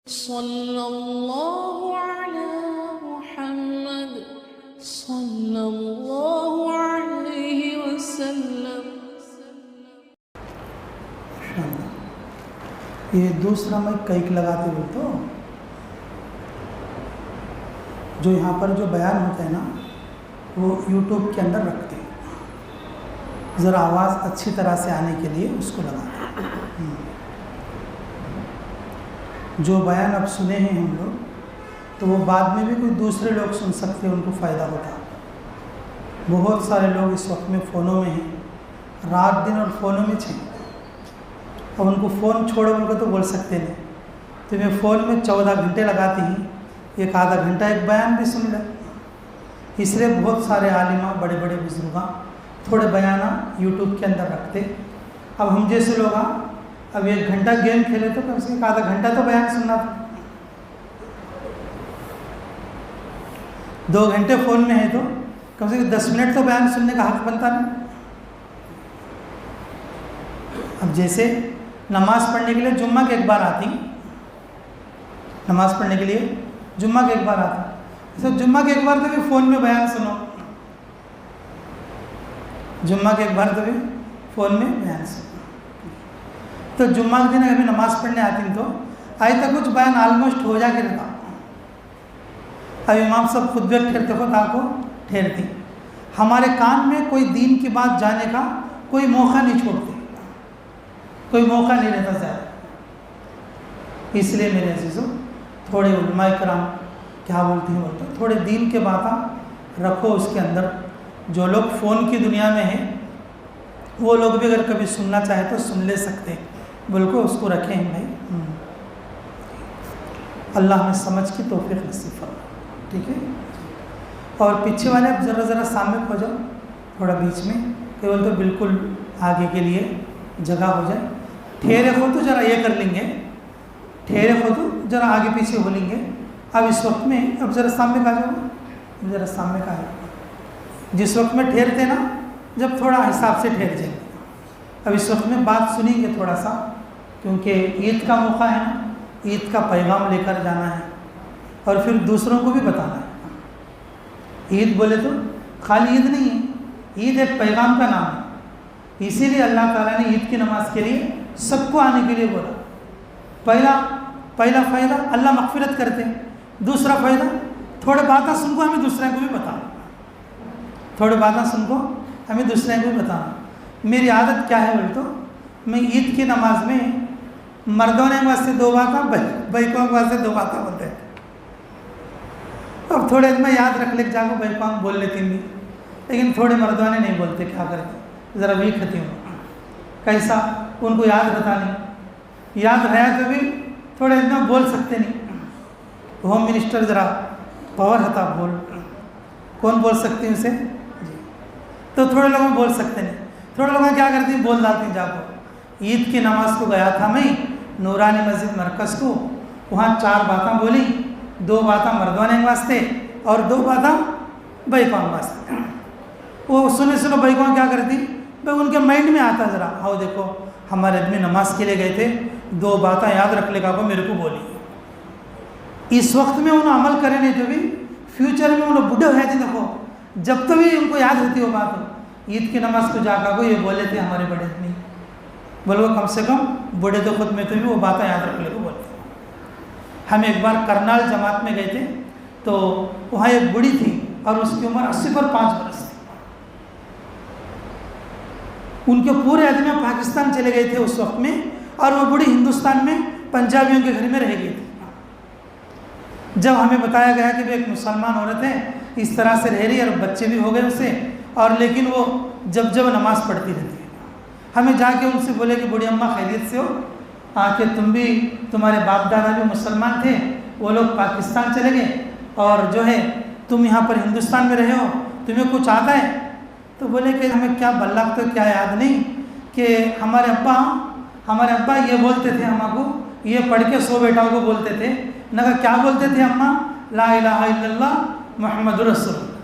صلی اللہ علی محمد صلی اللہ علیہ وسلم۔ یہ دوسرا میں کیک لگاتے ہوئے تو جو یہاں پر جو بیان ہوتا ہے نا وہ یوٹیوب کے اندر رکھتے ہیں، ذرا آواز اچھی طرح سے آنے کے لیے اس کو لگاتے ہیں۔ جو بیان اب سنے ہیں ہم لوگ تو وہ بعد میں بھی کوئی دوسرے لوگ سن سکتے ہیں، ان کو فائدہ ہوتا۔ بہت سارے لوگ اس وقت میں فونوں میں ہیں، رات دن اور فونوں میں چھیں، اب ان کو فون چھوڑو ان کو تو بول سکتے نہیں، تو میں فون میں 14 گھنٹے لگاتی ہیں، ایک آدھا گھنٹہ ایک بیان بھی سن لیں۔ اس لیے بہت سارے عالمہ بڑے بڑے بزرگاں تھوڑے بیانہ یوٹیوب کے اندر رکھتے۔ اب ہم جیسے لوگ اب 1 گھنٹہ گیم کھیلے تو کم سے کم آدھا گھنٹہ تو بیان سننا تھا، 2 گھنٹے فون میں ہے تو کم سے کم 10 منٹ تو بیان سننے کا حق بنتا نہیں۔ اب جیسے نماز پڑھنے کے لیے جمعہ کے ایک بار آتی، نماز پڑھنے کے لیے جمعہ کے ایک بار آتا، تو جمعہ کے ایک بار تو بھی فون میں بیان سنو، جمعہ کے ایک بار تو بھی فون میں بیان سنو۔ تو جمعہ کے دن اگر نماز پڑھنے آتی تو آج تک کچھ بیان آلموسٹ ہو جا کے رہتا، اب امام صاحب خطبے پھیرتے خود آپ کو ٹھہرتی، ہمارے کان میں کوئی دین کی بات جانے کا کوئی موقع نہیں چھوڑتے، کوئی موقع نہیں رہتا زیادہ۔ اس لیے میرے عزیزوں تھوڑے علماء کرام کیا بولتے ہیں بولتے تھوڑے دین کے باتیں رکھو اس کے اندر۔ جو لوگ فون کی دنیا میں ہیں وہ لوگ بھی اگر کبھی سننا چاہے تو سن لے سکتے، بالکل اس کو رکھیں بھائی۔ اللہ ہمیں سمجھ کی توفیق نصیب فرمائے، ٹھیک ہے۔ اور پیچھے والے اب ذرا سامنے ہو جاؤ، تھوڑا بیچ میں کہ بولے تو بالکل آگے کے لیے جگہ ہو جائے۔ ٹھہرے ہو تو ذرا یہ کر لیں گے، ٹھہرے ہو تو ذرا آگے پیچھے ہو لیں گے۔ اب اس وقت میں اب ذرا سامنے کا جاؤ، ذرا سامنے کا ہے، جس وقت میں ٹھہرتے نا جب تھوڑا حساب سے ٹھہر جائیں گے۔ اب اس وقت میں بات سنیں گے تھوڑا سا، کیونکہ عید کا موقع ہے نا، عید کا پیغام لے کر جانا ہے اور پھر دوسروں کو بھی بتانا ہے۔ عید بولے تو خالی عید نہیں ہے، عید ایک پیغام کا نام ہے، اسی لیے اللہ تعالیٰ نے عید کی نماز کے لیے سب کو آنے کے لیے بولا۔ پہلا فائدہ اللہ مغفرت کرتے، دوسرا فائدہ تھوڑے باتیں سن کو ہمیں دوسرے کو بھی بتانا، تھوڑے باتیں سن کو ہمیں دوسرے کو بھی بتانا۔ میری عادت کیا ہے بولے تو میں عید کی نماز میں مردوں نے واسطے 2 باتیں، بھائیکوں کے واسطے 2 باتیں بولتے ہیں۔ اب تھوڑے میں یاد رکھ لے جاؤ، بھائیکوں بول لیتی بھی، لیکن تھوڑے مردوں نے نہیں بولتے، کیا کرتے ذرا ویک ہوتی ہوں، کیسا ان کو یاد رہتا نہیں، یاد رہا تو بھی تھوڑے اتنا بول سکتے نہیں۔ ہوم منسٹر ذرا پاور ہوتا بول، کون بول سکتے ہیں اسے جی، تو تھوڑے لوگ بول سکتے نہیں، تھوڑے لوگ کیا کرتے ہیں بول ڈالتے ہیں۔ جا کو عید کی نماز کو گیا تھا میں نورانی مسجد مرکز کو، وہاں 4 باتیں بولی، 2 باتیں مردوں واسطے اور 2 باتیں بھائیکوں واسطے۔ وہ سنے بھائیکوں کیا کرتی بھائی ان کے مائنڈ میں آتا ذرا، آؤ دیکھو ہمارے آدمی نماز کے لیے گئے تھے، 2 باتیں یاد رکھ لے گا کو میرے کو بولی۔ اس وقت میں انہوں عمل کرے نہیں تو بھی فیوچر میں انہوں بڈھے ہوئے تھے، دیکھو جب تو بھی ان کو یاد ہوتی وہ بات، عید کی نماز کو جا کر کو یہ بولے تھے ہمارے بڑے آدمی، بولو کم سے کم بڑے تو خود میں تو بھی وہ باتیں یاد رکھ لے کو بولتے۔ ہم ایک بار کرنال جماعت میں گئے تھے تو وہاں ایک بڑی تھی اور اس کی عمر 80 پر 5 برس تھی، ان کے پورے آدمی پاکستان چلے گئے تھے اس وقت میں، اور وہ بڑی ہندوستان میں پنجابیوں کے گھر میں رہ گئی تھی۔ جب ہمیں بتایا گیا کہ ایک مسلمان عورت ہے اس طرح سے رہ رہی ہے اور بچے بھی ہو گئے اسے، اور لیکن وہ جب نماز پڑھتی رہتی ہے، ہمیں جا کے ان سے بولے کہ بڑی اماں خیریت سے ہو، کہ تم بھی تمہارے باپ دادا بھی مسلمان تھے، وہ لوگ پاکستان چلے گئے اور جو ہے تم یہاں پر ہندوستان میں رہے ہو، تمہیں کچھ آتا ہے؟ تو بولے کہ ہمیں کیا بلّہ تو کیا یاد نہیں کہ ہمارے ابا یہ بولتے تھے، ہماں کو یہ پڑھ کے 100 بیٹاؤں کو بولتے تھے نہ، کیا بولتے تھے اماں؟ لا الہ الا اللہ محمد رسول اللہ۔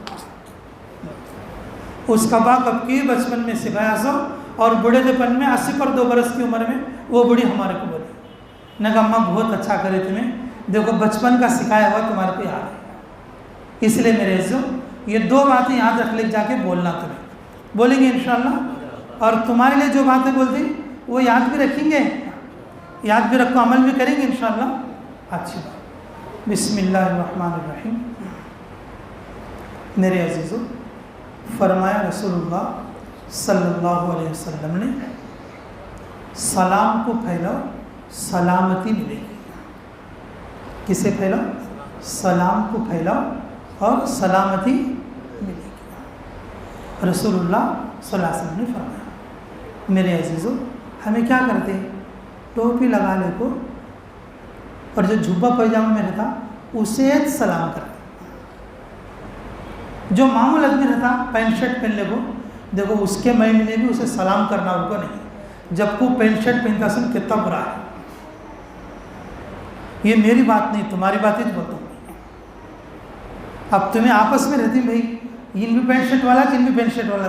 اس کا باپ اب کی بچپن میں سکھایا سو، اور بڑے پن میں 80 پر 2 برس کی عمر میں وہ بڑی ہمارے کو بولی، نہ کہ اماں بہت اچھا کرے تمہیں، دیکھو بچپن کا سکھایا ہوا تمہارے کو یاد ہے. اس لیے میرے عزیزوں یہ 2 باتیں یاد رکھ لے جا کے بولنا تمہیں. بولیں گے انشاءاللہ. اور تمہارے لیے جو باتیں بولتی وہ یاد بھی رکھیں گے, یاد بھی رکھو, عمل بھی کریں گے انشاءاللہ. اچھی بات. بسم اللہ الرحمن الرحیم. میرے عزیزوں فرمایا رسول اللہ صلی اللہ علیہ وسلم نے سلام کو پھیلاؤ سلامتی ملے گی. کسے پھیلاؤ؟ سلام کو پھیلاؤ اور سلامتی ملے گی. رسول اللہ صلی اللہ علیہ وسلم نے فرمایا. میرے عزیزوں ہمیں کیا کرتے, ٹوپی لگا لے کو اور جو جھبا پائجامہ میں رہتا اسے سلام کرتے. جو معمول آدمی رہتا پینٹ شرٹ پہن لے کو, دیکھو اس کے مائنڈ میں بھی اسے سلام کرنا ان کو نہیں. جب کو پینٹ شرٹ پہنتا سن کتنا برا ہے. یہ میری بات نہیں تمہاری بات ہی بولتا ہوں. اب تمہیں آپس میں رہتی بھائی ان بھی پینٹ شرٹ والا ان بھی پینٹ شرٹ والا,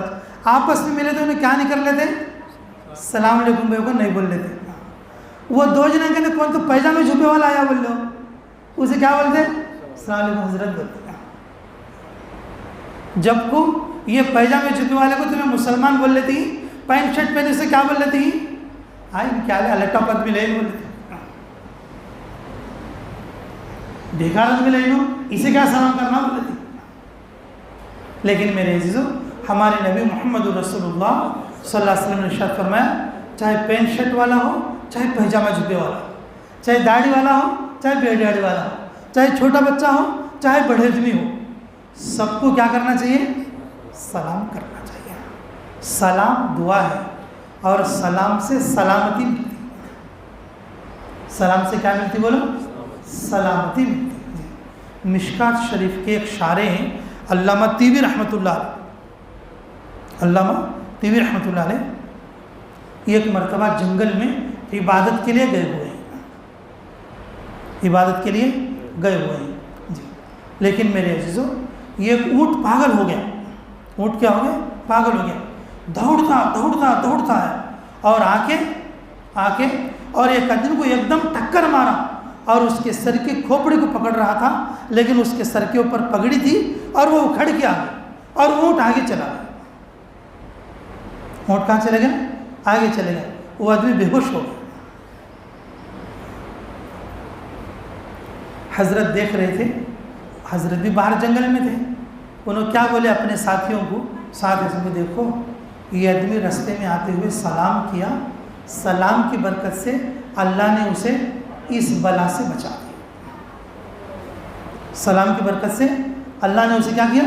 آپس میں ملے تو انہیں کیا نہیں کر لیتے, السلام علیکم بھائی کو نہیں بول لیتے. وہ 2 جنے کہتے کون تو پیجامے جھبے والا آیا بول لو, اسے کیا بولتے السلام علیکم حضرت بولتے. جب کو یہ پیجامے جھبے والے کو تمہیں مسلمان بول لیتی, پینٹ شرٹ پہنے سے کیا بول لیتی, آئی کیا لٹا پت بھی لے بول لیتی, بھیکارت بھی لے لو, اسے کیا سلام کرنا بول لیتی. لیکن میرے عزیزوں ہمارے نبی محمد رسول اللہ صلی اللہ علیہ وسلم نے ارشاد فرمایا چاہے پینٹ شرٹ والا ہو چاہے پائجامہ جھبے والا ہو, چاہے داڑھی والا ہو چاہے بے داڑھی والا ہو, چاہے چھوٹا بچہ ہو چاہے بڑے آدمی ہو, سب کو کیا کرنا چاہیے, سلام کرنا چاہیے. سلام دعا ہے اور سلام سے سلامتی ملتی. سلام سے کیا ملتی بولو, سلامتی ملتی. مشکات شریف کے ایک شارح ہیں علامہ طیبی رحمۃ اللہ علیہ. علامہ طیبی رحمۃ اللہ علیہ ایک مرتبہ جنگل میں عبادت کے لیے گئے ہوئے ہیں, عبادت کے لیے گئے ہوئے ہیں جی. لیکن میرے عزیزوں یہ ایک اونٹ پاگل ہو گیا. اونٹ کیا ہو گیا, پاگل ہو گیا. دوڑتا دوڑتا دوڑتا ہے اور آ کے اور ایک آدمی کو ایک دم ٹکر مارا اور اس کے سر کے کھوپڑے کو پکڑ رہا تھا, لیکن اس کے سر کے اوپر پگڑی تھی اور وہ اکھڑ کے آ گیا اور اونٹ آگے چلا گیا. اونٹ کہاں چلے گئے, آگے چلے گئے. وہ آدمی بے ہوش ہو گیا. حضرت دیکھ رہے تھے, حضرت بھی باہر جنگل میں تھے. انہوں کیا بولے اپنے ساتھیوں کو, ساتھ میں دیکھو یہ آدمی رستے میں آتے ہوئے سلام کیا, سلام کی برکت سے اللہ نے اسے اس بلا سے بچا دیا. سلام کی برکت سے اللہ نے اسے کیا کیا,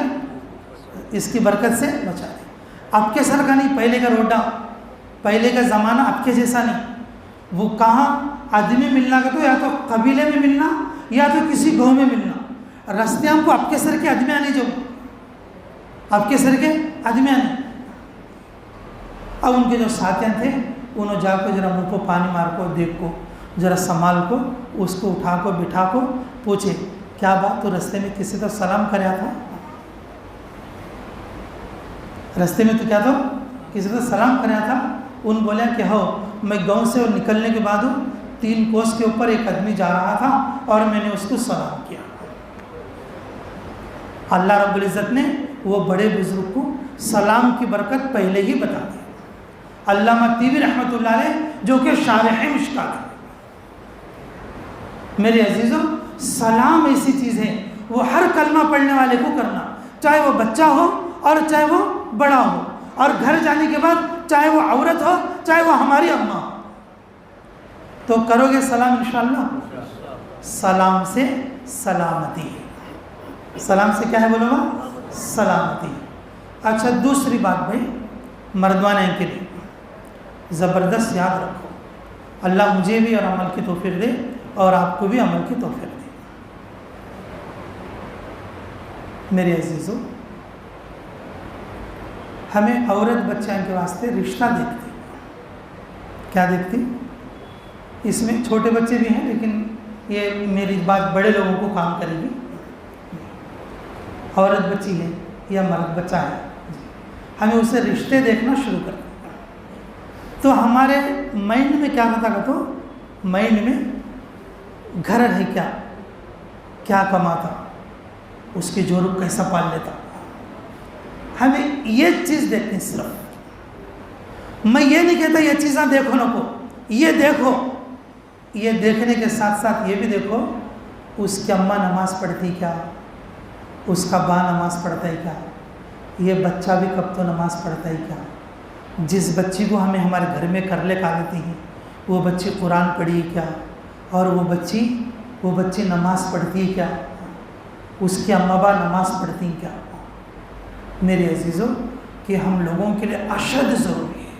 اس کی برکت سے بچا دیا. اب کے سر کا نہیں, پہلے کا روڈا, پہلے کا زمانہ اب کے جیسا نہیں. وہ کہاں آدمی ملنا کا تو یا تو قبیلے میں ملنا یا تو کسی گاؤں میں ملنا. راستے ہم کو اب کے سر کے آدمی آنے, جو اب کے سر کے آدمی آنے. اب ان کے جو ساتھیاں تھے انہوں جا کو ذرا منہ کو پانی مار کو, دیکھ کو ذرا سنبھال کو, اس کو اٹھا کو بٹھا کو پوچھے کیا بات تو رستے میں کسی تو سلام کریا تھا, رستے میں تو کیا تو کسی تو سلام کریا تھا. ان بولے کہ ہو میں گاؤں سے نکلنے کے بعد 3 کوس کے اوپر ایک آدمی جا رہا تھا اور میں نے اس کو سلام کیا. اللہ رب العزت نے وہ بڑے بزرگ کو سلام کی برکت پہلے ہی بتا دی. علامہ طیبی رحمۃ اللہ علیہ جو کہ شارح مشکات ہے. میرے عزیزوں سلام ایسی چیز ہے وہ ہر کلمہ پڑھنے والے کو کرنا, چاہے وہ بچہ ہو اور چاہے وہ بڑا ہو, اور گھر جانے کے بعد چاہے وہ عورت ہو چاہے وہ ہماری اماں ہو, تو کرو گے سلام انشاءاللہ. سلام سے سلامتی ہے. سلام سے کیا ہے بولو گا, سلامتی. اچھا دوسری بات بھائی مردوانہ کے لیے زبردست یاد رکھو, اللہ مجھے بھی اور عمل کی توفیق دے اور آپ کو بھی عمل کی توفیق دے. میرے عزیزوں ہمیں عورت بچوں کے واسطے رشتہ دیکھتی. کیا دیکھتی؟ اس میں چھوٹے بچے بھی ہیں لیکن یہ میری بات بڑے لوگوں کو کام کرے گی. عورت بچی ہے یا مرد بچہ ہے, ہمیں اسے رشتے دیکھنا شروع کر دیں. تو ہمارے مائنڈ میں کیا رہتا کہ تو مائنڈ میں گھر ہے کیا, کیا کماتا, اس کے جوڑوں کیسا پال لیتا. ہمیں یہ چیز دیکھنی صرف. میں یہ نہیں کہتا یہ چیزاں دیکھو نہ کو, یہ دیکھو. یہ دیکھنے کے ساتھ ساتھ یہ بھی دیکھو اس کی اماں نماز پڑھتی کیا, اس کا باپ نماز پڑھتا ہے کیا, یہ بچہ بھی کب تو نماز پڑھتا ہے کیا. جس بچی کو ہمیں ہمارے گھر میں کرلے کھا لیتی ہیں وہ بچی قرآن پڑھی کیا, اور وہ بچی نماز پڑھتی ہے کیا, اس کی اماں باپ نماز پڑھتی ہیں کیا. میرے عزیزوں کہ ہم لوگوں کے لیے اشد ضروری ہے.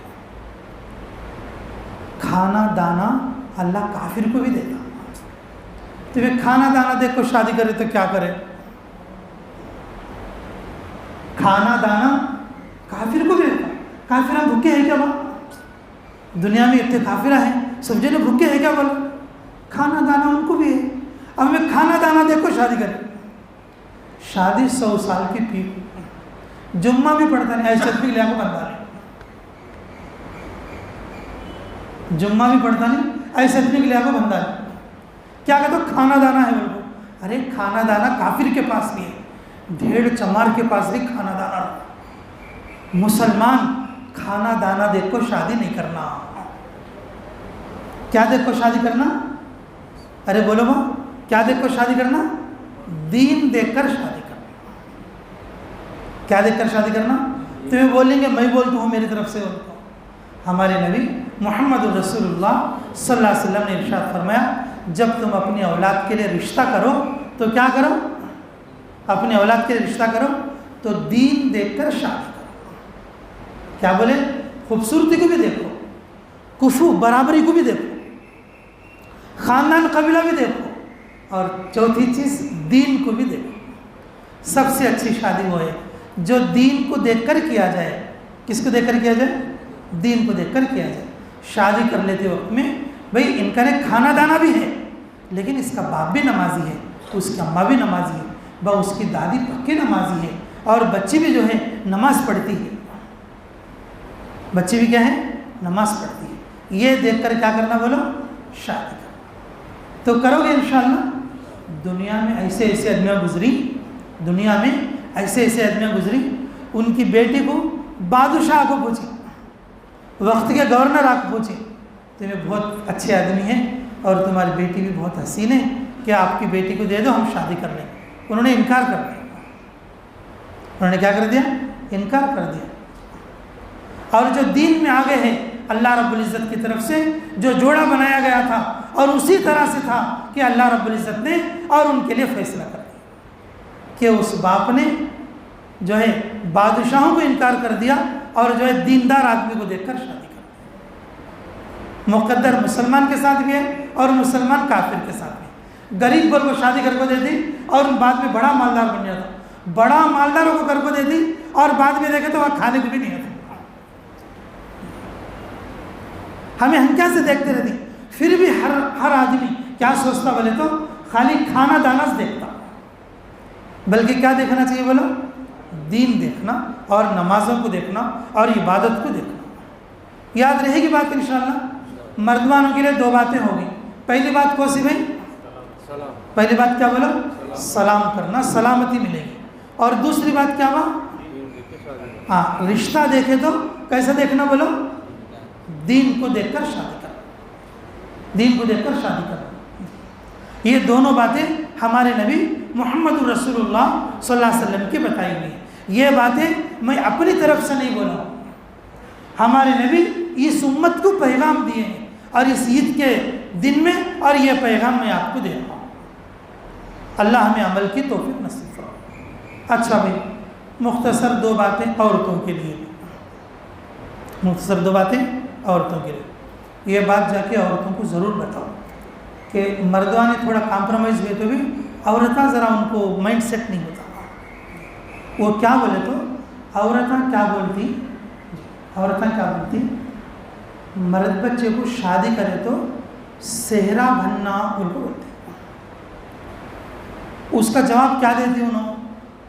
کھانا دانا اللہ کافر کو بھی دیتا. تو پھر کھانا دانا دیکھ کو شادی کرے تو کیا کرے. کھانا دانا کافر کو بھی دیتا. کافرہ بھوکے ہیں کیا بول, دنیا میں اتنے کافرہ ہیں سب جنے بھوکے ہیں کیا بول. کھانا دانا ان کو بھی ہے. اب ہمیں کھانا دانا دیکھ کو شادی کرے. شادی 100 سال کی پی, جمعہ بھی پڑھتا نہیں, ایسے بھی لیا کو بندہ نہیں. جمعہ بھی پڑھتا نہیں, ایسے بھی لیا کو بندہ نہیں. کیا کہتا کھانا دانا ہے بول کو. ارے کھانا دانا کافر کے پاس بھی ہے, بھیڑ چمار کے پاس بھی کھانا دانا. مسلمان کھانا دانا دیکھ کو شادی نہیں کرنا. کیا دیکھ کو شادی کرنا, ارے بولو ماں, کیا دیکھ کو شادی کرنا, دین دیکھ کر شادی کرنا. کیا دیکھ کر شادی کرنا. تمہیں بولیں گے میں بولتا ہوں میری طرف سے بولتا ہوں. ہمارے نبی محمد رسول اللہ صلی اللہ علیہ وسلم نے ارشاد فرمایا جب تم اپنی اولاد کے لیے رشتہ کرو تو کیا کرو, اپنی اولاد کے لیے رشتہ کرو تو دین دیکھ کر شادی کرو. کیا بولے, خوبصورتی کو بھی دیکھو, کفو برابری کو بھی دیکھو, خاندان قبیلہ بھی دیکھو, اور چوتھی چیز دین کو بھی دیکھو. سب سے اچھی شادی وہ ہے جو دین کو دیکھ کر کیا جائے. کس کو دیکھ کر کیا جائے, دین کو دیکھ کر کیا جائے. شادی کر لیتے وقت میں بھئی ان کا کھانا دانا بھی ہے لیکن اس کا باپ بھی نمازی ہے, اس کی اماں بھی نمازی ہے, اس کی دادی پکی نمازی ہے, اور بچی بھی جو ہے نماز پڑھتی ہے. بچی بھی کیا ہے, نماز پڑھتی ہے. یہ دیکھ کر کیا کرنا بولو, شادی کرنا. تو کرو گے انشاءاللہ. دنیا میں ایسے ایسے آدمیاں گزری, دنیا میں ایسے ایسے آدمیاں گزری, ان کی بیٹی کو بادشاہ کو پوچھی, وقت کے گورنر آ کو پوچھی تمہیں بہت اچھے آدمی ہیں اور تمہاری بیٹی بھی بہت حسین ہے, کیا آپ کی بیٹی کو دے دو ہم شادی کر لیں. انہوں نے انکار کر دیا. انہوں نے کیا کر دیا, انکار کر دیا. اور جو دین میں آگے ہیں اللہ رب العزت کی طرف سے جو جوڑا بنایا گیا تھا اور اسی طرح سے تھا کہ اللہ رب العزت نے اور ان کے لیے فیصلہ کر دیا کہ اس باپ نے جو ہے بادشاہوں کو انکار کر دیا اور جو ہے دیندار آدمی کو دیکھ کر شادی کر دی. مقدر مسلمان کے ساتھ بھی ہے اور مسلمان کافر کے ساتھ بھی. غریب پر کو شادی کر کو دے دی اور بعد میں بڑا مالدار بن جاتا, بڑا مالداروں کو کر کو دے دی اور بعد میں دیکھے تو وہاں کھانے کو بھی نہیں آتا. ہمیں ہم کیا سے دیکھتے رہتے, پھر بھی ہر آدمی کیا سوچتا بولے تو خالی کھانا دانا سے دیکھتا, بلکہ کیا دیکھنا چاہیے بولو, دین دیکھنا اور نمازوں کو دیکھنا اور عبادت کو دیکھنا. یاد رہے گی بات انشاءاللہ. مردمانوں کے لیے 2 باتیں ہوگی. پہلی بات کون سی بھائی, پہلی بات کیا بولو, سلام کرنا, سلامتی ملے گی. اور دوسری بات کیا ہوا, ہاں رشتہ دیکھے تو کیسا دیکھنا بولو, دین کو دیکھ کر شادی کرنا, دین کو دیکھ کر شادی کرنا. یہ دونوں باتیں ہمارے نبی محمد رسول اللہ صلی اللہ علیہ وسلم کی بتائی ہوئی ہیں. یہ باتیں میں اپنی طرف سے نہیں بولا ہوں, ہمارے نبی اس امت کو پیغام دیے ہیں اور اس عید کے دن میں, اور یہ پیغام میں آپ کو دے رہا ہوں. اللہ ہمیں عمل کی توفیق نصیب فرمائے. اچھا بھائی, مختصر 2 باتیں عورتوں کے لیے, مختصر 2 باتیں عورتوں کے لیے. یہ بات جا کے عورتوں کو ضرور بتاؤ کہ مردوں نے تھوڑا کمپرومائز ہوئے تو بھی عورتیں ذرا ان کو مائنڈ سیٹ نہیں ہوتا. وہ کیا بولے تو عورتیں کیا بولتی, عورتیں کیا بولتی, مرد بچے کو شادی کرے تو صحرا بننا ان کو بولتے. اس کا جواب کیا دیتی انہوں,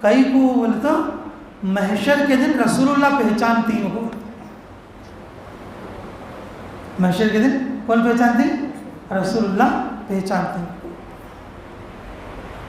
کئی کو بولے تو محشر کے دن رسول اللہ پہچانتی ہوں. محشر کے دن کون پہچانتی, رسول اللہ پہچانتی.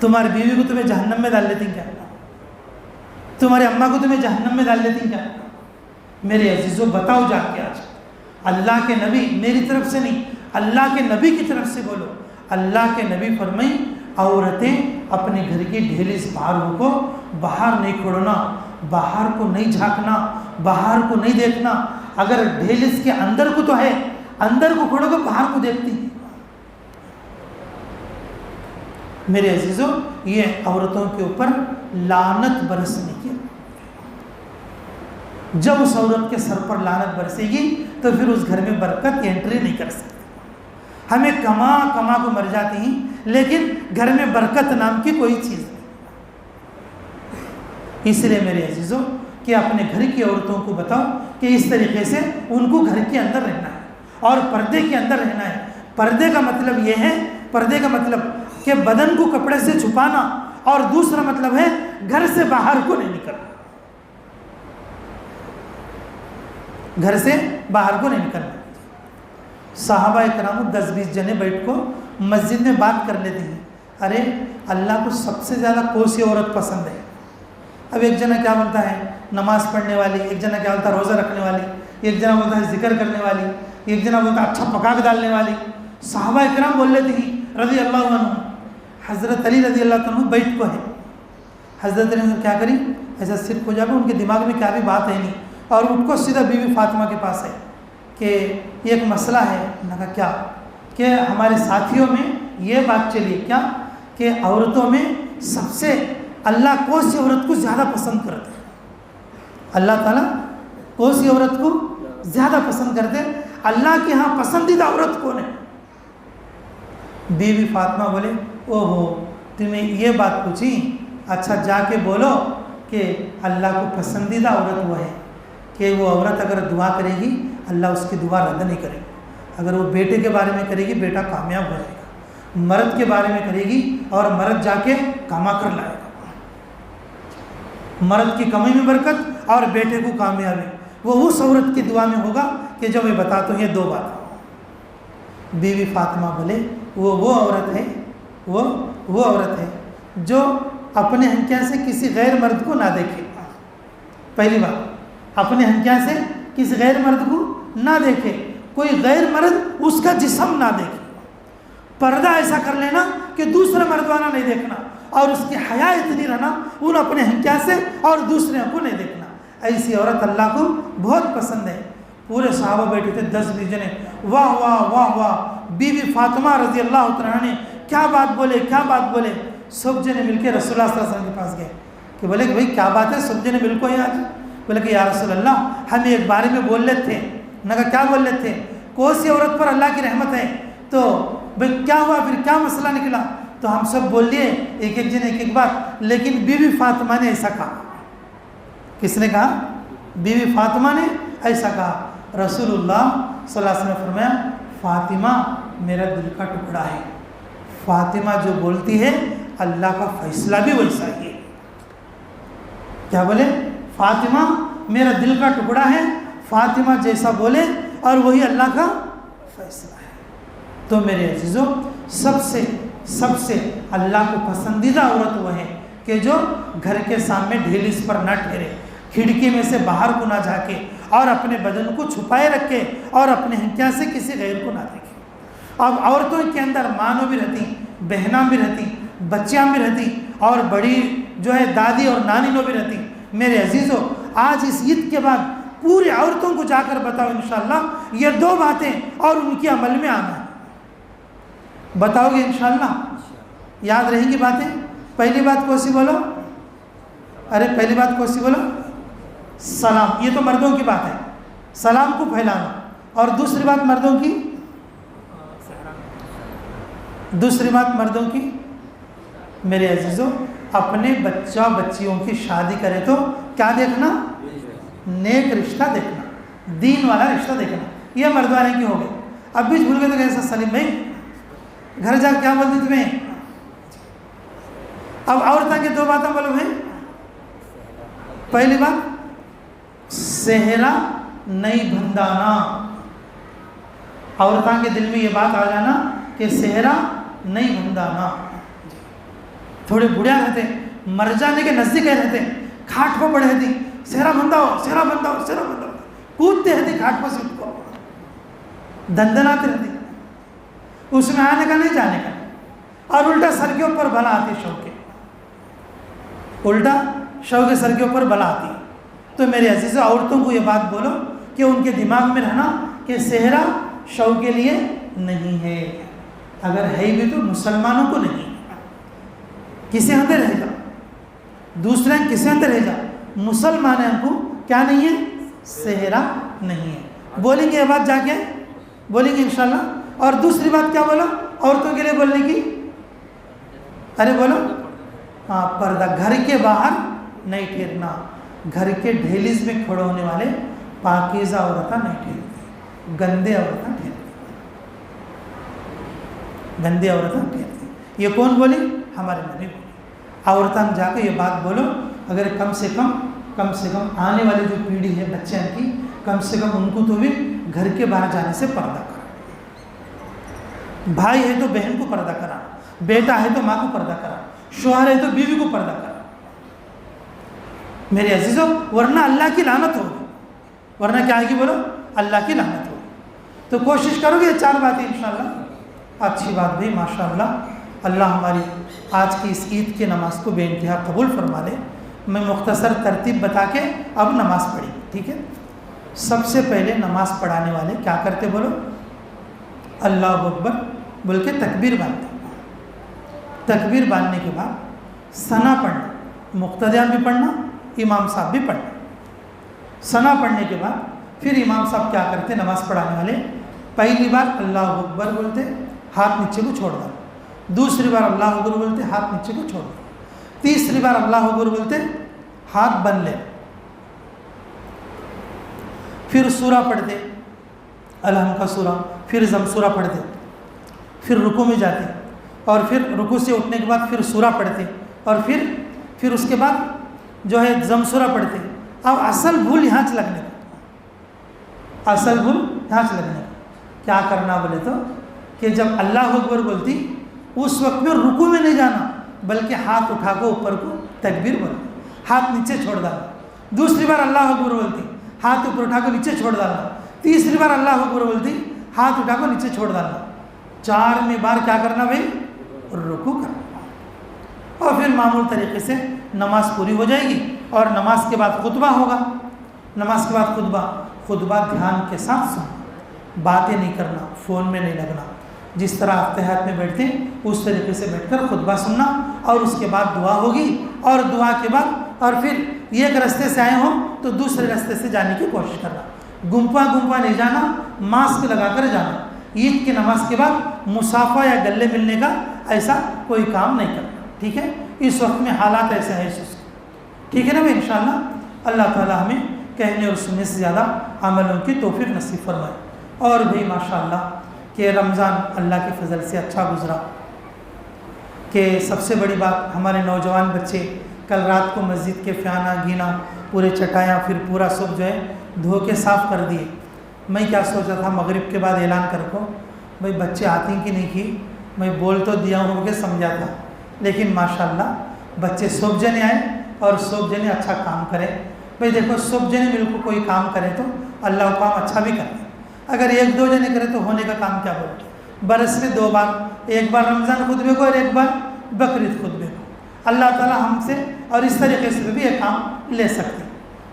تمہاری بیوی کو تمہیں جہنم میں ڈال لیتی کیا؟ تمہاری اماں کو تمہیں جہنم میں ڈال لیتی کیا؟ میرے عزیزوں بتاؤ جا کے آج اللہ کے نبی، میری طرف سے نہیں، اللہ کے نبی کی طرف سے بولو، اللہ کے نبی فرمائیں عورتیں اپنے گھر کی ڈھیلی سے باہر کو باہر نہیں کھوڑنا، باہر کو نہیں جھانکنا، باہر کو نہیں دیکھنا. اگر ڈھیلس کے اندر کو تو ہے، اندر کو کھوڑو گے باہر کو دیکھتی. میرے عزیزوں یہ عورتوں کے اوپر لعنت برسنے کی، جب اس عورت کے سر پر لعنت برسے گی تو پھر اس گھر میں برکت انٹری نہیں کر سکتی. ہمیں کما کما کو مر جاتی ہیں لیکن گھر میں برکت نام کی کوئی چیز نہیں. اس لیے میرے عزیزوں کہ اپنے گھر کی عورتوں کو بتاؤ کہ اس طریقے سے ان کو گھر کے اندر رہنا ہے اور پردے کے اندر رہنا ہے. پردے کا مطلب یہ ہے، پردے کا مطلب کہ بدن کو کپڑے سے چھپانا، اور دوسرا مطلب ہے گھر سے باہر کو نہیں نکلنا، گھر سے باہر کو نہیں نکلنا. صحابہ کرام 10-20 جنے بیٹھ کو مسجد میں بات کر لیتے ہیں، ارے اللہ کو سب سے زیادہ کون سی عورت پسند ہے؟ اب ایک جنا کیا بولتا ہے نماز پڑھنے والی، ایک جنا کیا بولتا ہے روزہ رکھنے والی، ایک جنا بولتا ہے ذکر کرنے والی، ایک جنا بولتا ہے اچھا پکا کے ڈالنے والی. صحابہ کرام بول لیتے ہیں رضی اللہ عنہ. حضرت علی رضی اللہ عنہ بیٹھ کو ہے. حضرت علی نے کیا کری، ایسا صرف ہو جائے ان کے دماغ میں کیا بھی بات ہے نہیں، اور ان کو سیدھا بیوی فاطمہ کے پاس ہے کہ ایک مسئلہ ہے. انہوں نے کہا کیا؟ کہ ہمارے ساتھیوں میں یہ بات چلی کیا کہ عورتوں میں سب سے اللہ کون سی عورت کو زیادہ پسند کرتے ہیں؟ اللہ تعالیٰ کون سی عورت کو زیادہ پسند کرتے ہیں؟ اللہ کے ہاں پسندیدہ عورت کون ہے؟ بیوی فاطمہ بولے اوہو تمہیں یہ بات پوچھی، اچھا جا کے بولو کہ اللہ کو پسندیدہ عورت وہ ہے کہ وہ عورت اگر دعا کرے گی اللہ اس کی دعا رد نہیں کرے گی. اگر وہ بیٹے کے بارے میں کرے گی بیٹا کامیاب ہو جائے گا، مرد کے بارے میں کرے گی اور مرد جا کے کما کر لائے گا. مرد کی کمائی میں برکت اور بیٹے کو کامیابی، وہ اس عورت کی دعا میں ہوگا کہ جو میں بتاتا ہوں یہ 2 بات. بیوی فاطمہ بولے وہ عورت ہے، وہ عورت ہے جو اپنے ہنکیاں سے کسی غیر مرد کو نہ دیکھے. پہلی بات اپنے ہنکیاں سے کسی غیر مرد کو نہ دیکھے، کوئی غیر مرد اس کا جسم نہ دیکھے. پردہ ایسا کر لینا کہ دوسرا مردوانہ نہیں دیکھنا، اور اس کی حیا اتنی رہنا ان اپنے ہنکیاں سے اور دوسرے کو نہیں دیکھنا. ایسی عورت اللہ کو بہت پسند ہے. پورے صحابہ بیٹھے تھے 10-20 جنے، واہ واہ واہ واہ. بیوی فاطمہ رضی اللہ عنہا نے کیا بات بولے، کیا بات بولے. سب جنے مل کے رسول اللہ صلی اللہ علیہ وسلم کے پاس گئے کہ بولے کہ بھائی کیا بات ہے، سب جنے مل کو آج. بولے کہ یا رسول اللہ ہم ایک بارے میں بول لیتے تھے. نہ کہا کیا بول لیتے تھے؟ کون سی عورت پر اللہ کی رحمت ہے؟ تو بھائی کیا ہوا، پھر کیا مسئلہ نکلا؟ تو ہم سب بول لیے ایک ایک جن ایک بات، لیکن بیوی فاطمہ نے ایسا کہا. کس نے کہا؟ بیوی فاطمہ نے ایسا کہا. رسول اللہ صلی اللہ علیہ وسلم نے فرمایا فاطمہ میرا دل کا ٹکڑا ہے. فاطمہ جو بولتی ہے اللہ کا فیصلہ بھی ویسا ہی ہے. کیا بولے؟ فاطمہ میرا دل کا ٹکڑا ہے، فاطمہ جیسا بولے اور وہی اللہ کا فیصلہ ہے. تو میرے عزیزوں سب سے اللہ کو پسندیدہ عورت وہ ہے کہ جو گھر کے سامنے ڈھیلس پر نہ ٹھہرے، کھڑکی میں سے باہر کو نہ جھانکے اور اپنے بدن کو چھپائے رکھے اور اپنے ہنکیاں سے کسی غیر کو نہ دیکھے. اب عورتوں کے اندر مانو بھی رہتی، بہناں بھی رہتی، بچیاں بھی رہتی، اور بڑی جو ہے دادی اور نانی نو بھی رہتی. میرے عزیزوں آج اس عید کے بعد پوری عورتوں کو جا کر بتاؤ انشاءاللہ یہ 2 باتیں اور ان کی عمل میں آنا ہے. بتاؤ گے انشاءاللہ؟ یاد رہیں گی باتیں. پہلی بات کون سی بولو؟ ارے پہلی بات کون سی بولو؟ سلام. یہ تو مردوں کی بات ہے، سلام کو پھیلانا. اور دوسری بات مردوں کی، میرے عزیزوں اپنے بچہ بچیوں کی شادی کرے تو کیا دیکھنا؟ نیک رشتہ دیکھنا، دین والا رشتہ دیکھنا. یہ مردوانے کی ہو گئی. اب بھی بھول گئے تو کیسا سلیم بھائی گھر جا کیا بولتی تمہیں؟ اب عورتوں کی 2 باتیں بولو بھائی. پہلی بات صحرا نہیں بندانا. عورتوں کے دل میں یہ بات آ جانا کہ صحرا نہیں بندانا. تھوڑے بڑھیا رہتے, مر جانے کے نزدیک رہتے, کھاٹ کو پڑے رہتی, سہرا بندہ ہو, سہرا بندہ ہو, سہرا بندہ ہو, کودتے رہتی کھاٹ پر سے اٹھ کو, دندناتے رہتی, اس میں آنے کا نہیں جانے کا, اور الٹا سر کے اوپر بلا آتی شو کے, الٹا شو کے سر کے اوپر بلا آتی. تو میرے عزیزوں, عورتوں کو یہ بات بولو کہ ان کے دماغ میں رہنا کہ صحرا شو کے لیے نہیں ہے, اگر ہے بھی تو مسلمانوں کو نہیں, کسے اندر رہے گا, دوسرے کسے اندر رہے گا, مسلمانوں کو کیا نہیں ہے, صحرا نہیں ہے. بولیں گے یہ بات جا کے, بولیں گے انشاءاللہ. اور دوسری بات کیا بولو عورتوں کے لیے بولنے کی, ارے بولو, ہاں پردہ, گھر کے باہر نہیں ٹھہرنا, گھر کے دہلیز میں کھڑے ہونے والے پاکیزہ عورتیں نہیں ٹھہرتی, گندے عورتیں ٹھہرتی, گندے عورتیں ٹھہرتی. یہ کون بولی, ہمارے نبی بولی. عورتیں جا کے یہ بات بولو, اگر کم سے کم آنے والی جو پیڑھی ہے بچے کی, کم سے کم ان کو تو بھی گھر کے باہر جانے سے پردہ کرا, بھائی ہے تو بہن کو پردہ کرا, بیٹا ہے تو ماں کو پردہ کرا, شوہر ہے تو بیوی کو پردہ کرا. میرے عزیزوں, ورنہ اللہ کی لعنت ہوگی, ورنہ کیا ہے کہ بولو, اللہ کی لعنت ہوگی. تو کوشش کرو گے یہ 4 باتیں انشاءاللہ. اچھی بات بھائی, ماشاءاللہ, اللہ ہماری آج کی اس عید کی نماز کو بے انتہا قبول فرما لے. میں مختصر ترتیب بتا کے اب نماز پڑھی, ٹھیک ہے. سب سے پہلے نماز پڑھانے والے کیا کرتے بولو, اللہ اکبر بول کے تکبیر باندھتے. تکبیر باندھنے کے بعد ثنا پڑھنا, مقتدیان بھی پڑھنا, امام صاحب بھی پڑھنا. ثنا پڑھنے کے بعد پھر امام صاحب کیا کرتے, نماز پڑھانے والے پہلی بار اللہ اکبر بولتے, ہاتھ نیچے کو چھوڑ دو. دوسری بار اللہ اکبر بولتے, ہاتھ نیچے کو چھوڑ دو. تیسری بار اللہ اکبر بولتے, ہاتھ بن لے. پھر سورہ پڑھتے, الحم کا سورہ, پھر زم سورہ پڑھتے, پھر رکوع میں جاتے, اور پھر رکوع سے اٹھنے کے بعد پھر سورہ پڑھتے, اور پھر اس کے بعد جو ہے زم سورہ پڑھتے. اب اصل بھول یہاں سے لگنے کا, اصل بھول یہاں سے لگنے کا کیا کرنا بولے تو, کہ جب اللہ اکبر بولتی اس وقت میں رکوع میں نہیں جانا, بلکہ ہاتھ اٹھا کو اوپر کو تکبیر بولنا, ہاتھ نیچے چھوڑ ڈالنا. دوسری بار اللہ اکبر بولتی, ہاتھ اوپر اٹھا کو نیچے چھوڑ ڈالنا. تیسری بار اللہ اکبر بولتی, ہاتھ اٹھا کو نیچے چھوڑ ڈالنا. 4 بار کیا کرنا بھائی, رکوع کرنا. اور پھر معمول طریقے سے نماز پوری ہو جائے گی, اور نماز کے بعد خطبہ ہوگا. نماز کے بعد خطبہ دھیان کے ساتھ سننا, باتیں نہیں کرنا, فون میں نہیں لگنا. جس طرح اتحیات میں بیٹھتے ہیں اس طریقے سے بیٹھ کر خطبہ سننا, اور اس کے بعد دعا ہوگی, اور دعا کے بعد اور پھر ایک راستے سے آئے ہوں تو دوسرے راستے سے جانے کی کوشش کرنا. گمپا نہیں جانا, ماسک لگا کر جانا. عید کی نماز کے بعد مسافہ یا گلے ملنے کا ایسا کوئی کام نہیں کرنا, ٹھیک ہے. اس وقت میں حالات ایسے ہیں, ٹھیک ہے نا بھائی. انشاءاللہ اللہ تعالی ہمیں کہنے اور سننے سے زیادہ عملوں کی توفیق نصیب فرمائے. اور بھی ماشاءاللہ کہ رمضان اللہ کے فضل سے اچھا گزرا. کہ سب سے بڑی بات, ہمارے نوجوان بچے کل رات کو مسجد کے فیانہ گینا, پورے چٹائیاں, پھر پورا سب جو ہے دھو کے صاف کر دیے. میں کیا سوچا تھا, مغرب کے بعد اعلان کر کو بھائی بچے آتی کہ نہیں کی, میں بول تو دیا ہوں کہ سمجھا تھا, لیکن ماشاءاللہ بچے سب جنے آئے, اور سب جنے اچھا کام کرے. بھائی دیکھو, سب جنے مل کو کوئی کام کرے تو اللہ کام اچھا بھی کرے. اگر 1-2 جنے کرے تو ہونے کا کام کیا بولتے. برس میں 2 بار, ایک بار رمضان خطبے کو اور ایک بار بقرعید خطبے کو, اللہ تعالیٰ ہم سے اور اس طریقے سے بھی یہ کام لے سکتے.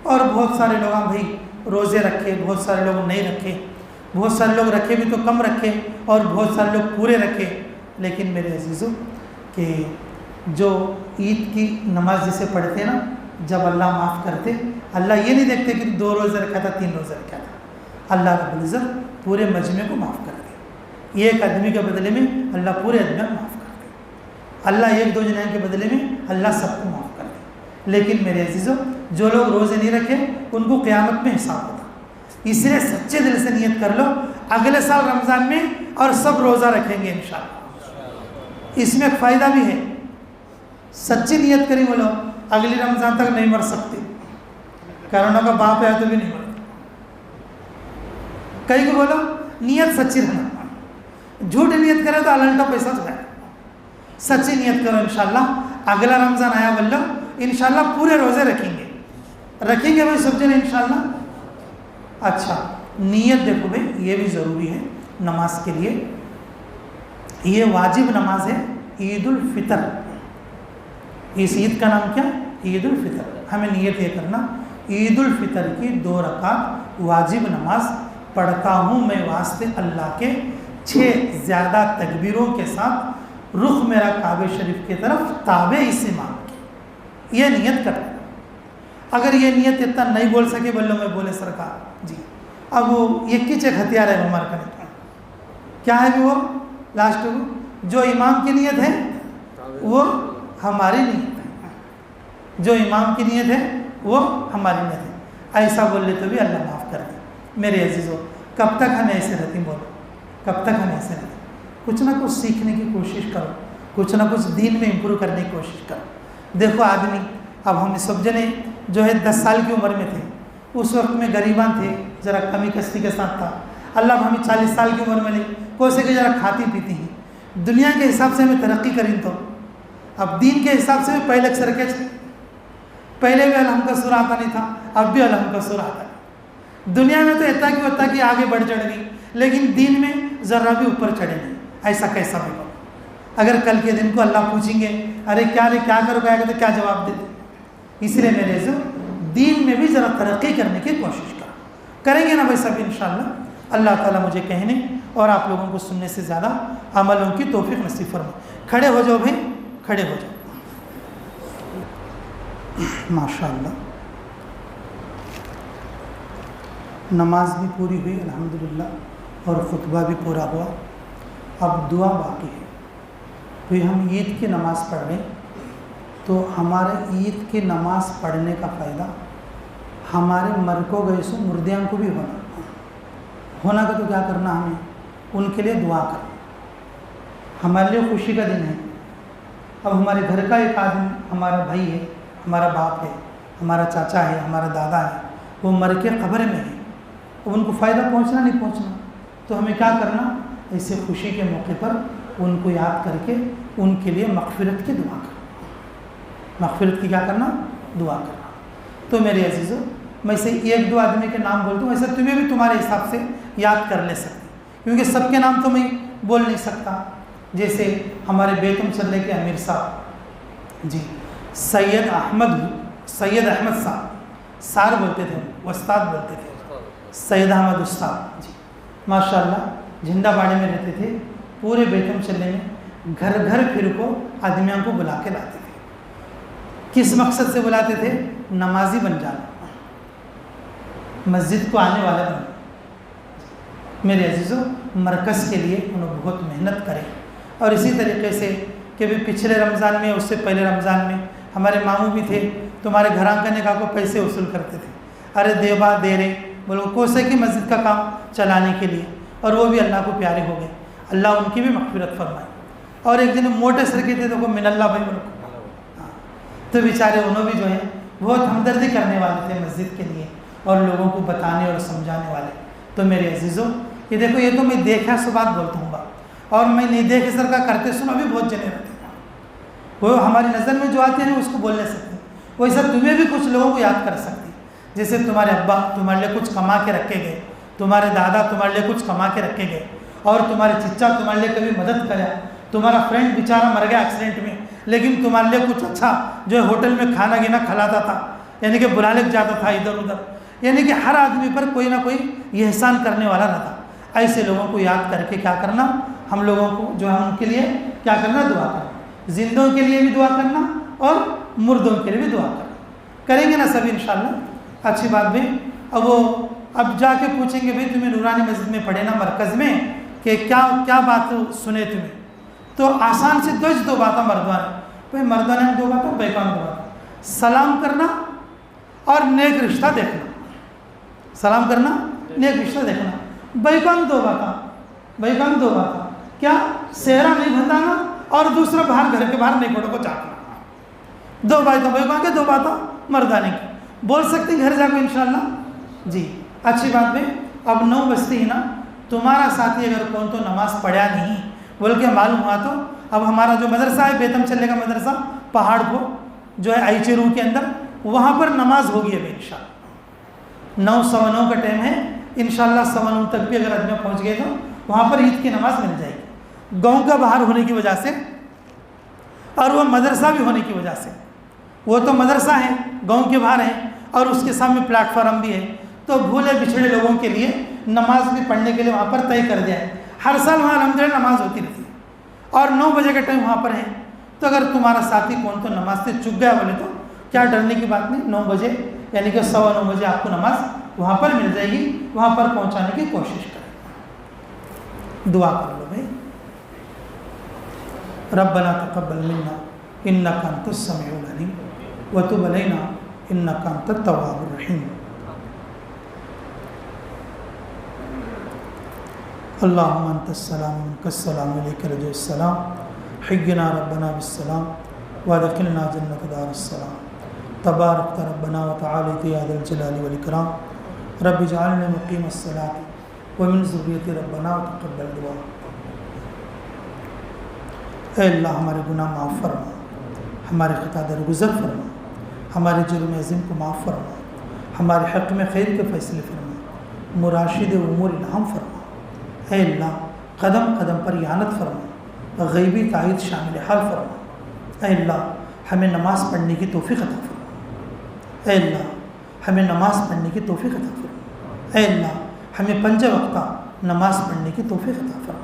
اور بہت سارے لوگ بھائی روزے رکھے, بہت سارے لوگ نہیں رکھے, بہت سارے لوگ رکھے بھی تو کم رکھے, اور بہت سارے لوگ پورے رکھے. لیکن میرے عزیزوں کہ جو عید کی نماز جسے پڑھتے ہیں نا, جب اللہ معاف کرتے, اللہ یہ نہیں دیکھتے کہ 2 روزے رکھا تھا 3 روزے رکھا تھا. اللہ رب العزت پورے مجمع کو معاف کر دے. ایک آدمی کے بدلے میں اللہ پورے آدمی کو معاف کر دے. اللہ 1-2 جنے کے بدلے میں اللہ سب کو معاف کر دے. لیکن میرے عزیزوں, جو لوگ روزے نہیں رکھے ان کو قیامت میں حساب ہوتا. اس لیے سچے دل سے نیت کر لو, اگلے سال رمضان میں اور سب روزہ رکھیں گے انشاءاللہ. اس میں ایک فائدہ بھی ہے, سچی نیت کری بولو, اگلی رمضان تک نہیں مر سکتے. کرونا کا باپ ہے تو بھی نہیں مرتا. کئی کو بولو نیت سچی رہنا, جھوٹ نیت کرے تو الٹا پیسہ جائے. سچی نیت کرو انشاءاللہ, اگلا رمضان آیا بولو انشاءاللہ پورے روزے رکھیں گے بھائی سب جنے انشاءاللہ. اچھا نیت دیکھو بھائی یہ بھی ضروری ہے نماز کے لیے. یہ واجب نماز ہے عید الفطر. اس عید کا نام کیا؟ عید الفطر. ہمیں نیت یہ کرنا عید الفطر کی 2 رکعت واجب نماز پڑھتا ہوں میں واسطے اللہ کے 6 زیادہ تکبیروں کے ساتھ رخ میرا کعبہ شریف کی طرف تابع اس امام کی. یہ نیت کرنا. اگر یہ نیت اتنا نہیں بول سکے بولو میں بولے سرکار جی اب وہ یہ کچھ ایک ہتھیار ہے ہمارا کرنے کیا ہے بھی وہ لاسٹ کو جو امام کی نیت ہے وہ ہماری نیت ہے. جو امام کی نیت ہے وہ ہماری نیت ہے. ایسا بول لے تو بھی اللہ معاف کر دے. میرے عزیزو کب تک ہم ایسے رہتے بولو کب تک ہم ایسے رہتے؟ کچھ نہ کچھ سیکھنے کی کوشش کرو, کچھ نہ کچھ دین میں امپروو کرنے کی کوشش کرو. دیکھو آدمی اب ہم سب جنے جو ہے 10 سال کی عمر میں تھے اس وقت میں غریبان تھے ذرا کمی کستی کے ساتھ تھا. اللہ ہمیں 40 سال کی عمر میں لے کوسے کہ ذرا کھاتی پیتی ہیں دنیا کے حساب سے ہمیں ترقی کریں تو اب دین کے حساب سے بھی پہلے اکثر کیا چاہیے پہلے بھی الحمد کا سر آتا نہیں تھا اب بھی الحمد کا سر آتا ہے. دنیا میں تو اتنا کہ ہوتا کہ آگے بڑھ چڑھ گئی لیکن دین میں ذرا بھی اوپر چڑھے نہیں. ایسا کیسا بھی کرو. اگر کل کے دن کو اللہ پوچھیں گے ارے کیا کرو گیا تو کیا جواب دے دیں. اس لیے میرے عزیز دین میں بھی ذرا ترقی کرنے کی کوشش کریں گے نا بھائی سب انشاءاللہ. اللہ تعالیٰ مجھے کہنے اور آپ لوگوں کو سننے سے زیادہ عملوں کی توفیق نصیب فرمائے. کھڑے ہو جاؤ بھائی کھڑے ہو جاؤ. ماشاءاللہ نماز بھی پوری ہوئی الحمدللہ اور خطبہ بھی پورا ہوا. اب دعا باقی ہے. پھر ہم عید کی نماز پڑھ رہے ہیں تو ہمارے عید کی نماز پڑھنے کا فائدہ ہمارے مرکو گئے سو مردیاں کو بھی ہونا کا تو کیا کرنا ہمیں ان کے لیے دعا کرنا. ہمارے لیے خوشی کا دن ہے. اب ہمارے گھر کا ایک آدمی ہمارا بھائی ہے ہمارا باپ ہے ہمارا چاچا ہے ہمارا دادا ہے وہ مر کے قبر میں ہے. اب ان کو فائدہ پہنچنا نہیں پہنچنا تو ہمیں کیا کرنا ایسے خوشی کے موقع پر ان کو یاد کر کے ان کے لیے مغفرت کی دعا کرنا. مغفرت کی کیا کرنا دعا کرنا. تو میرے عزیزو میں سے 1-2 آدمی کے نام بولتا ہوں ایسا تمہیں بھی تمہارے حساب سے یاد کر لے سکتے کیونکہ سب کے نام تو میں بول نہیں سکتا. جیسے ہمارے بیتم چلے کے امیر صاحب جی سید احمد صاحب سار بولتے تھے استاد بولتے تھے سید احمد استاد جی ماشاءاللہ جھنڈا باڑے میں رہتے تھے. پورے بیتم چلے میں گھر گھر پھر کو آدمیوں کو بلا کے لاتے تھے. کس مقصد سے بلاتے تھے نمازی بن جانا مسجد کو آنے والا بن. میرے عزیزو مرکز کے لیے انہوں بہت محنت کریں. اور اسی طریقے سے کہ بھی پچھلے رمضان میں اس سے پہلے رمضان میں ہمارے ماموں بھی تھے تمہارے گھراں کا نکاح کو پیسے وصول کرتے تھے. ارے دیبا دے رہے بولو کوسے کی مسجد کا کام چلانے کے لیے اور وہ بھی اللہ کو پیارے ہو گئے. اللہ ان کی بھی مغفرت فرمائے. اور ایک دن موٹے سر کے تھے تو من اللہ بھائی بولو تو بیچارے انہوں بھی جو ہیں بہت ہمدردی کرنے والے تھے مسجد کے لیے اور لوگوں کو بتانے اور سمجھانے والے. تو میرے عزیزو یہ دیکھو یہ تو میں دیکھا سو بات بولتا ہوں اور میں نہیں دیکھے سر کا کرتے سنا بھی بہت جنے رہتے ہیں. وہ ہماری نظر میں جو آتے ہیں اس کو بول نہیں سکتے. ویسا تمہیں بھی کچھ لوگوں کو یاد کر سکتی. جیسے تمہارے ابا تمہارے لیے کچھ کما کے رکھے گئے تمہارے دادا تمہارے لیے کچھ کما کے رکھے گئے اور تمہارے چچا تمہارے لیے کبھی مدد کرا. تمہارا فرینڈ بیچارہ مر گیا ایکسیڈنٹ میں لیکن تمہارے لیے کچھ اچھا جو ہے ہوٹل میں کھانا گینا کھلاتا تھا یعنی کہ بلا لے جاتا تھا ادھر ادھر. یعنی کہ ہر آدمی پر کوئی نہ کوئی یہ احسان کرنے والا رہتا. ایسے لوگوں کو یاد کر کے کیا کرنا ہم لوگوں کو جو ہے ان کے لیے کیا کرنا دعا کرنا. زندوں کے لیے بھی دعا کرنا اور مردوں کے لیے بھی دعا کرنا. کریں گے نا سبھی انشاءاللہ. اچھی بات بھی. اب جا کے پوچھیں گے بھائی تمہیں نورانی مسجد میں پڑھے نا مرکز میں کہ کیا بات سنے تمہیں تو آسان سے 2 باتیں مردوان بھائی مردوان 2 باتیں بیکان 2 باتیں سلام کرنا اور نیک رشتہ دیکھنا. سلام کرنا نیک رشتہ دیکھنا. بیکان 2 باتیں کیا سہرا نہیں بتانا اور دوسرا باہر گھر کے باہر نہیں پڑو کو چاہنا. 2 باتیں بیکان کے 2 باتیں مردانے کی بول سکتے گھر جا کے انشاءاللہ جی. اچھی بات میں اب 9 بجتی ہی نا تمہارا ساتھی اگر کون تو نماز پڑھا نہیں بول کے معلوم ہوا تو اب ہمارا جو مدرسہ ہے بیتم چلے کا مدرسہ پہاڑ کو جو ہے آئی چیرو کے اندر، وہاں پر نماز ہوگی ابھی انشاءاللہ 9:15 کا ٹائم ہے، انشاءاللہ 9:15 تک بھی اگر آدمی پہنچ گئے تو وہاں پر عید کی نماز مل جائے گی، گاؤں کا باہر ہونے کی وجہ سے اور وہ مدرسہ بھی ہونے کی وجہ سے۔ وہ تو مدرسہ ہے گاؤں کے باہر ہے اور اس کے سامنے پلیٹ فارم بھی ہے، تو بھولے بچھڑے لوگوں کے لیے نماز بھی پڑھنے کے لیے وہاں پر طے کر دیا ہے۔ ہر سال وہاں الحمدللہ نماز ہوتی رہتی ہے اور 9 بجے کا ٹائم وہاں پر ہے، تو اگر تمہارا ساتھی کون تو نماز سے چک گیا بولے تو کیا ڈرنے کی بات نہیں، 9 بجے یعنی کہ 9:15 بجے آپ کو نماز وہاں پر مل جائے گی، وہاں پر پہنچانے کی کوشش کریں۔ دعا کر لو بھائی، ربنا تقبل منا انک انت السمیع العلیم وتب علینا انک انت التواب الرحیم۔ اللہم انت السلام منک السلام علیک رجع السلام، حینا ربنا بالسلام وادخلنا جنت دار السلام، تبارک ربنا وتعالی یا ذا الجلال والاکرام، رب اجعلنا مقیم الصلاۃ ومن ذریتی ربنا وتقبل دعا۔ اے اللہ ہمارے گناہ معاف فرما، ہمارے خطا درگزر فرما، ہمارے جرم عظیم کو معاف فرما، ہمارے حق میں خیر کے فیصلے فرما، مراشد امور الہام فرما۔ اے اللہ قدم قدم پر اعانت فرما، غیبی تائید شامل حال فرما۔ اے اللہ ہمیں نماز پڑھنے کی توفیق عطا فرما۔ اے اللہ ہمیں نماز پڑھنے کی توفیق عطا فرما۔ اے اللہ ہمیں 5 وقتہ نماز پڑھنے کی توفیق عطا فرما۔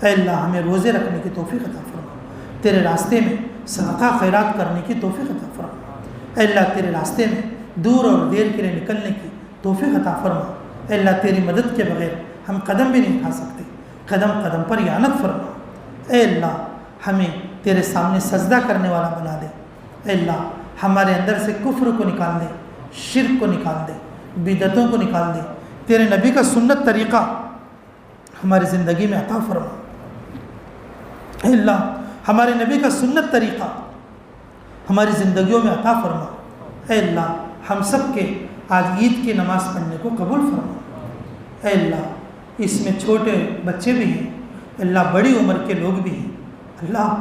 اے اللہ ہمیں روزے رکھنے کی توفیق عطا فرما، تیرے راستے میں صدقہ خیرات کرنے کی توفیق عطا فرما۔ اے اللہ تیرے راستے میں دور اور دیر کے لیے نکلنے کی توفیق عطا فرما۔ اے اللہ تیری مدد کے بغیر ہم قدم بھی نہیں اٹھا سکتے، قدم قدم پر اعانت فرما۔ اے اللہ ہمیں تیرے سامنے سجدہ کرنے والا بنا دے۔ اے اللہ ہمارے اندر سے کفر کو نکال دے، شرک کو نکال دے، بدعتوں کو نکال دے، تیرے نبی کا سنت طریقہ ہماری زندگی میں عطا فرما۔ اے اللہ ہمارے نبی کا سنت طریقہ ہماری زندگیوں میں عطا فرما۔ اے اللہ ہم سب کے آج عید کی نماز پڑھنے کو قبول فرما۔ اے اللہ اس میں چھوٹے بچے بھی ہیں، اللہ بڑی عمر کے لوگ بھی ہیں، اللہ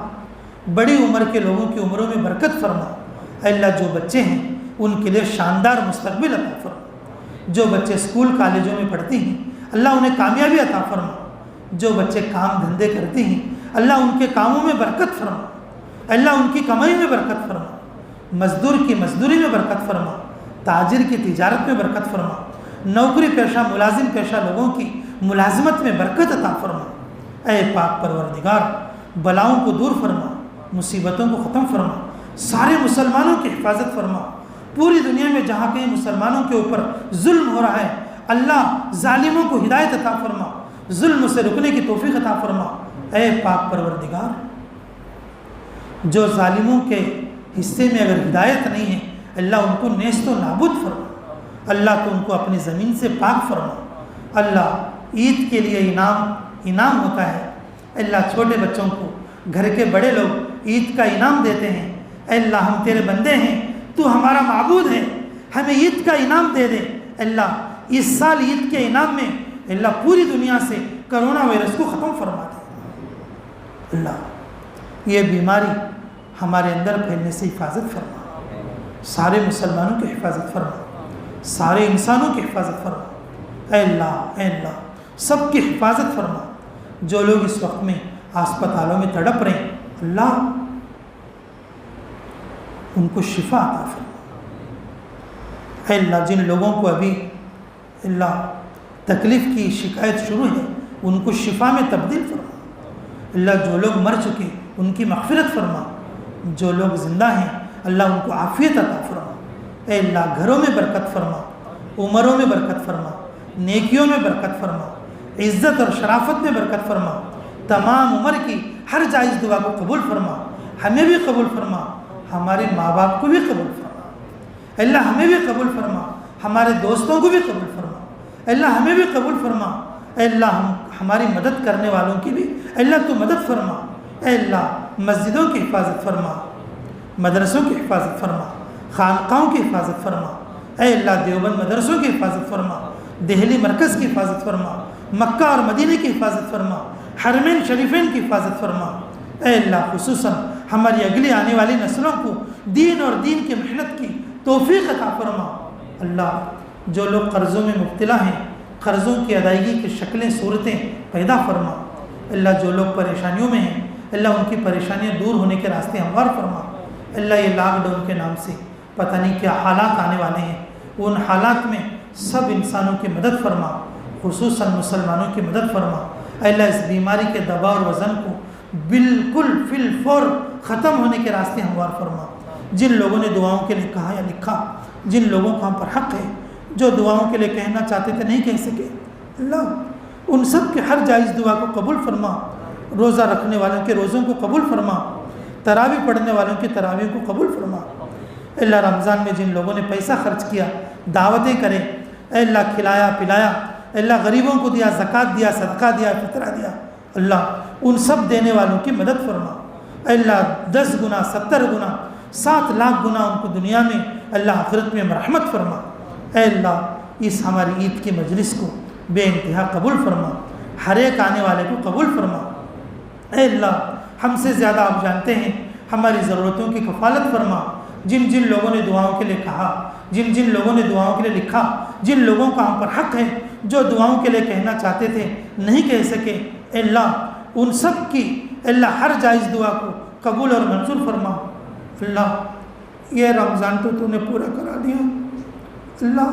بڑی عمر کے لوگوں کی عمروں میں برکت فرما۔ اے اللہ جو بچے ہیں ان کے لیے شاندار مستقبل عطا فرما، جو بچے اسکول کالجوں میں پڑھتے ہیں اللہ انہیں کامیابی عطا فرما، جو بچے کام دھندے کرتے ہیں اللہ ان کے کاموں میں برکت فرما، اللہ ان کی کمائی میں برکت فرما، مزدور کی مزدوری میں برکت فرما، تاجر کی تجارت میں برکت فرما، نوکری پیشہ ملازم پیشہ لوگوں کی ملازمت میں برکت عطا فرما۔ اے پاک پروردگار بلاؤں کو دور فرما، مصیبتوں کو ختم فرما، سارے مسلمانوں کی حفاظت فرما۔ پوری دنیا میں جہاں کہیں مسلمانوں کے اوپر ظلم ہو رہا ہے اللہ ظالموں کو ہدایت عطا فرما، ظلم سے رکنے کی توفیق عطا فرما۔ اے پاک پروردگار جو ظالموں کے حصے میں اگر ہدایت نہیں ہے اللہ ان کو نیست و نابود فرما، اللہ تو ان کو اپنی زمین سے پاک فرما۔ اللہ عید کے لیے انعام ہوتا ہے، اللہ چھوٹے بچوں کو گھر کے بڑے لوگ عید کا انعام دیتے ہیں۔ اے اللہ ہم تیرے بندے ہیں، تو ہمارا معبود ہے، ہمیں عید کا انعام دے دے۔ اللہ اس سال عید کے انعام میں اللہ پوری دنیا سے کرونا وائرس کو ختم فرما دے۔ اللہ یہ بیماری ہمارے اندر پھیلنے سے حفاظت فرما، سارے مسلمانوں کی حفاظت فرما، سارے انسانوں کی حفاظت فرما۔ اے اللہ سب کی حفاظت فرما۔ جو لوگ اس وقت میں ہسپتالوں میں تڑپ رہے ہیں اللہ ان کو شفا عطا فرما۔ اے اللہ جن لوگوں کو ابھی اللہ تکلیف کی شکایت شروع ہے ان کو شفا میں تبدیل فرما۔ اللہ جو لوگ مر چکے ان کی مغفرت فرما، جو لوگ زندہ ہیں اللہ ان کو عافیت عطا فرما۔ اے اللہ گھروں میں برکت فرما، عمروں میں برکت فرما، نیکیوں میں برکت فرما، عزت اور شرافت میں برکت فرما، تمام عمر کی ہر جائز دعا کو قبول فرما، ہمیں بھی قبول فرما، ہمارے ماں باپ کو بھی قبول فرما۔ اے اللہ ہمیں بھی قبول فرما، ہمارے دوستوں کو بھی قبول فرما۔ اے اللہ ہمیں بھی قبول فرما۔ اے اللہ ہماری مدد کرنے والوں کی بھی اے اللہ تو مدد فرما۔ اے اللہ مسجدوں کی حفاظت فرما، مدرسوں کی حفاظت فرما، خانقاہوں کی حفاظت فرما۔ اے اللہ دیوبند مدرسوں کی حفاظت فرما، دہلی مرکز کی حفاظت فرما، مکہ اور مدینہ کی حفاظت فرما، حرمین شریفین کی حفاظت فرما۔ اے اللہ خصوصاً ہماری اگلی آنے والی نسلوں کو دین اور دین کی محنت کی توفیق عطا فرما۔ اللہ جو لوگ قرضوں میں مبتلا ہیں قرضوں کی ادائیگی کی شکلیں صورتیں پیدا فرما۔ اللہ جو لوگ پریشانیوں میں ہیں اللہ ان کی پریشانیاں دور ہونے کے راستے ہموار فرما۔ اللہ یہ لاک ڈاؤن کے نام سے پتہ نہیں کیا حالات آنے والے ہیں، ان حالات میں سب انسانوں کی مدد فرما، خصوصاً مسلمانوں کی مدد فرما۔ اے اللہ اس بیماری کے دباؤ اور وزن کو بالکل فی الفور ختم ہونے کے راستے ہموار فرما۔ جن لوگوں نے دعاؤں کے لیے کہا یا لکھا، جن لوگوں کو ہم پر حق ہے، جو دعاؤں کے لیے کہنا چاہتے تھے نہیں کہہ سکے، اللہ ان سب کے ہر جائز دعا کو قبول فرما۔ روزہ رکھنے والوں کے روزوں کو قبول فرما، تراویح پڑھنے والوں کی تراویح کو قبول فرما۔ اللہ رمضان میں جن لوگوں نے پیسہ خرچ کیا، دعوتیں کریں، اے اللہ کھلایا پلایا، اللہ غریبوں کو دیا، زکوٰۃ دیا، صدقہ دیا، فطرہ دیا، اللہ ان سب دینے والوں کی مدد فرما۔ اے اللہ 10 گنا 70 گنا 7 لاکھ گنا ان کو دنیا میں اللہ آخرت میں مرحمت فرما۔ اے اللہ اس ہماری عید کی مجلس کو بے انتہا قبول فرما، ہر ایک آنے والے کو قبول فرما۔ اے اللہ ہم سے زیادہ آپ جانتے ہیں، ہماری ضرورتوں کی کفالت فرما۔ جن جن لوگوں نے دعاؤں کے لیے کہا، جن جن لوگوں نے دعاؤں کے لیے لکھا، جن لوگوں کا ہم پر حق ہے، جو دعاؤں کے لیے کہنا چاہتے تھے نہیں کہہ سکے، اے اللہ ان سب کی اے اللہ ہر جائز دعا کو قبول اور منظور فرما۔ اللہ یہ رمضان تو نے پورا کرا دیا، اللہ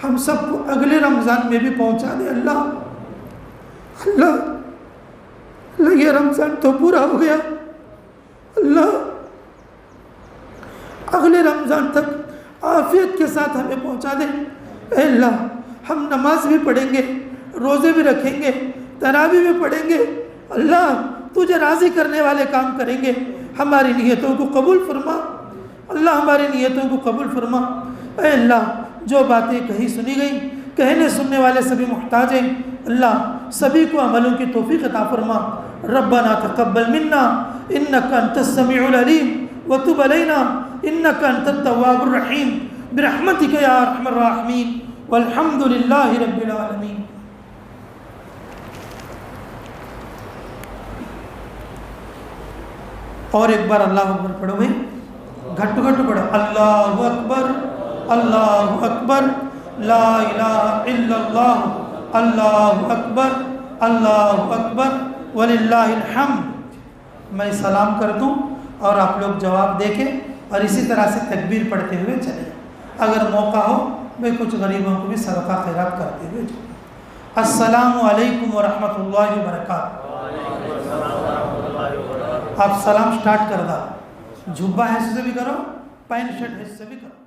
ہم سب کو اگلے رمضان میں بھی پہنچا دے۔ اللہ یہ رمضان تو پورا ہو گیا، اللہ اگلے رمضان تک عافیت کے ساتھ ہمیں پہنچا دے۔ اے اللہ ہم نماز بھی پڑھیں گے، روزے بھی رکھیں گے، تراویح بھی پڑھیں گے، اللہ تجھے راضی کرنے والے کام کریں گے۔ ہماری نیتوں کو قبول فرما، اللہ ہماری نیتوں کو قبول فرما۔ اے اللہ جو باتیں کہیں سنی گئی، کہنے سننے والے سبھی محتاج ہیں، اللہ سبھی کو عملوں کی توفیق عطا فرما۔ ربنا تقبل منا انک انت السمیع العلیم وتب علینا انک انت التواب الرحیم برحمتک یا ارحم الراحمین والحمد للہ رب العالمین۔ اور ایک بار اللہ اکبر پڑھو بھائی، گھٹ گھٹ پڑھو، اللہ اکبر اللہ اکبر لا الہ الا اللہ اللہ اکبر اللہ اکبر وللہ الحمد۔ میں سلام کر دوں اور آپ لوگ جواب دے کے اور اسی طرح سے تکبیر پڑھتے ہوئے چلیں۔ اگر موقع ہو میں کچھ غریبوں کو بھی صدقہ خیرات کرتے ہوئے چلیں۔ السلام علیکم ورحمۃ اللہ وبرکاتہ۔ آپ سلام سٹارٹ کر دا، جھبا ہے سے بھی کرو، پینٹ شرٹ ہے سے بھی کرو۔